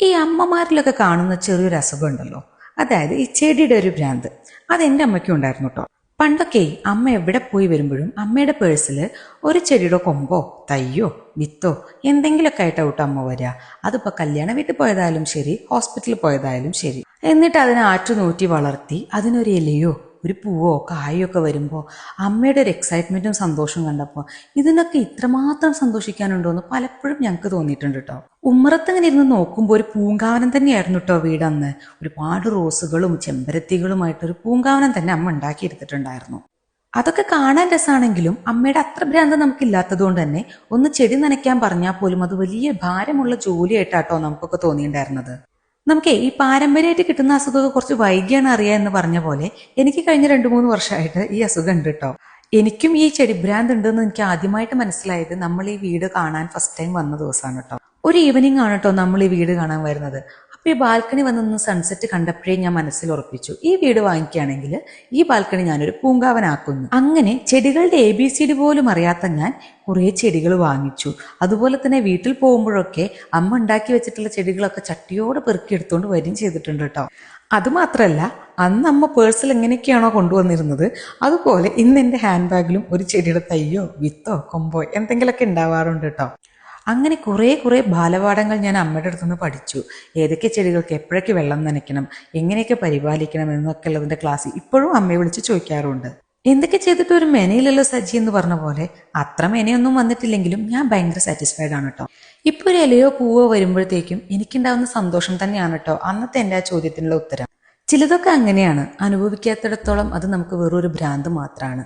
ഈ അമ്മമാരിലൊക്കെ കാണുന്ന ചെറിയൊരു അസുഖം ഉണ്ടല്ലോ, അതായത് ഈ ചെടിയുടെ ഒരു ഭ്രാന്ത്. അതെന്റെ അമ്മയ്ക്കും ഉണ്ടായിരുന്നു കേട്ടോ. പണ്ടൊക്കെ അമ്മ എവിടെ പോയി വരുമ്പോഴും അമ്മയുടെ പേഴ്സിൽ ഒരു ചെടിയുടെ കൊമ്പോ തയ്യോ വിത്തോ എന്തെങ്കിലുമൊക്കെ ആയിട്ടാവട്ടെ അമ്മ വരിക. അതിപ്പോൾ കല്യാണ വീട്ടിൽ പോയതായാലും ശരി, ഹോസ്പിറ്റലിൽ പോയതായാലും ശരി. എന്നിട്ട് അതിനെ ആറ്റുനൂറ്റി വളർത്തി അതിനൊരു ഇലയോ ഒരു പൂവോ കായോ ഒക്കെ വരുമ്പോൾ അമ്മയുടെ ഒരു എക്സൈറ്റ്മെന്റും സന്തോഷവും കണ്ടപ്പോൾ ഇതിനൊക്കെ ഇത്രമാത്രം സന്തോഷിക്കാനുണ്ടോ എന്ന് പലപ്പോഴും ഞങ്ങൾക്ക് തോന്നിയിട്ടുണ്ട് കേട്ടോ. ഉമ്മറത്തിങ്ങനെ ഇരുന്ന് നോക്കുമ്പോൾ ഒരു പൂങ്കാവനം തന്നെയായിരുന്നു കേട്ടോ വീട് അന്ന്. ഒരുപാട് റോസുകളും ചെമ്പരത്തികളുമായിട്ടൊരു പൂങ്കാവനം തന്നെ അമ്മ ഉണ്ടാക്കിയെടുത്തിട്ടുണ്ടായിരുന്നു. അതൊക്കെ കാണാൻ രസമാണെങ്കിലും അമ്മയുടെ അത്ര ഭ്രാന്ത് നമുക്കില്ലാത്തത് കൊണ്ട് തന്നെ ഒന്ന് ചെടി നനയ്ക്കാൻ പറഞ്ഞാൽ പോലും അത് വലിയ ഭാരമുള്ള ജോലിയായിട്ടാട്ടോ നമുക്കൊക്കെ തോന്നിയിട്ടുണ്ടായിരുന്നത്. നമുക്ക് ഈ പാരമ്പര്യമായിട്ട് കിട്ടുന്ന അസുഖമൊക്കെ കുറച്ച് വൈകിയാണ് അറിയുക എന്ന് പറഞ്ഞ പോലെ എനിക്ക് കഴിഞ്ഞ 2-3 വർഷമായിട്ട് ഈ അസുഖം ഉണ്ട് കേട്ടോ. എനിക്കും ഈ ചെടിഭ്രാന്ത് ഉണ്ടെന്ന് എനിക്ക് ആദ്യമായിട്ട് മനസ്സിലായത് നമ്മൾ ഈ വീട് കാണാൻ ഫസ്റ്റ് ടൈം വന്ന ദിവസമാണ് കേട്ടോ. ഒരു ഈവനിങ് ആണ് കേട്ടോ നമ്മൾ ഈ വീട് കാണാൻ വരുന്നത്. അപ്പൊ ഈ ബാൽക്കണി വന്ന് സൺസെറ്റ് കണ്ടപ്പോഴേ ഞാൻ മനസ്സിൽ ഉറപ്പിച്ചു, ഈ വീട് വാങ്ങിക്കുകയാണെങ്കിൽ ഈ ബാൽക്കണി ഞാനൊരു പൂങ്കാവനാക്കുന്നു. അങ്ങനെ ചെടികളുടെ ABCD പോലും അറിയാത്ത ഞാൻ കുറേ ചെടികൾ വാങ്ങിച്ചു. അതുപോലെ തന്നെ വീട്ടിൽ പോകുമ്പോഴൊക്കെ അമ്മ ഉണ്ടാക്കി വെച്ചിട്ടുള്ള ചെടികളൊക്കെ ചട്ടിയോടെ പെറുക്കിയെടുത്തുകൊണ്ട് വരികയും ചെയ്തിട്ടുണ്ട് കേട്ടോ. അതുമാത്രമല്ല, അന്ന് അമ്മ പേഴ്സിൽ എങ്ങനെയൊക്കെയാണോ കൊണ്ടുവന്നിരുന്നത് അതുപോലെ ഇന്ന് എൻ്റെ ഹാൻഡ് ബാഗിലും ഒരു ചെടിയുടെ തയ്യോ വിത്തോ കൊമ്പോ എന്തെങ്കിലുമൊക്കെ ഉണ്ടാവാറുണ്ട് കേട്ടോ. അങ്ങനെ കുറേ ബാലപാഠങ്ങൾ ഞാൻ അമ്മയുടെ അടുത്തുനിന്ന് പഠിച്ചു. ഏതൊക്കെ ചെടികൾക്ക് എപ്പോഴൊക്കെ വെള്ളം നനയ്ക്കണം, എങ്ങനെയൊക്കെ പരിപാലിക്കണം എന്നൊക്കെ ഉള്ളതിൻ്റെ ക്ലാസ് ഇപ്പോഴും അമ്മയെ വിളിച്ച് ചോദിക്കാറുണ്ട്. എന്തൊക്കെ ചെയ്തിട്ട് ഒരു മെനയില്ലല്ലോ സജ്ജി എന്ന് പറഞ്ഞ പോലെ അത്ര മെനയൊന്നും വന്നിട്ടില്ലെങ്കിലും ഞാൻ ഭയങ്കര സാറ്റിസ്ഫൈഡ് ആണ് കേട്ടോ. ഇപ്പൊ ഒരു ഇലയോ പൂവോ വരുമ്പോഴത്തേക്കും എനിക്കുണ്ടാവുന്ന സന്തോഷം തന്നെയാണ് കേട്ടോ അന്നത്തെ എൻ്റെ ആ ചോദ്യത്തിനുള്ള ഉത്തരം. ചിലതൊക്കെ അങ്ങനെയാണ്, അനുഭവിക്കാത്തിടത്തോളം അത് നമുക്ക് വെറൊരു ഭ്രാന്ത് മാത്രമാണ്.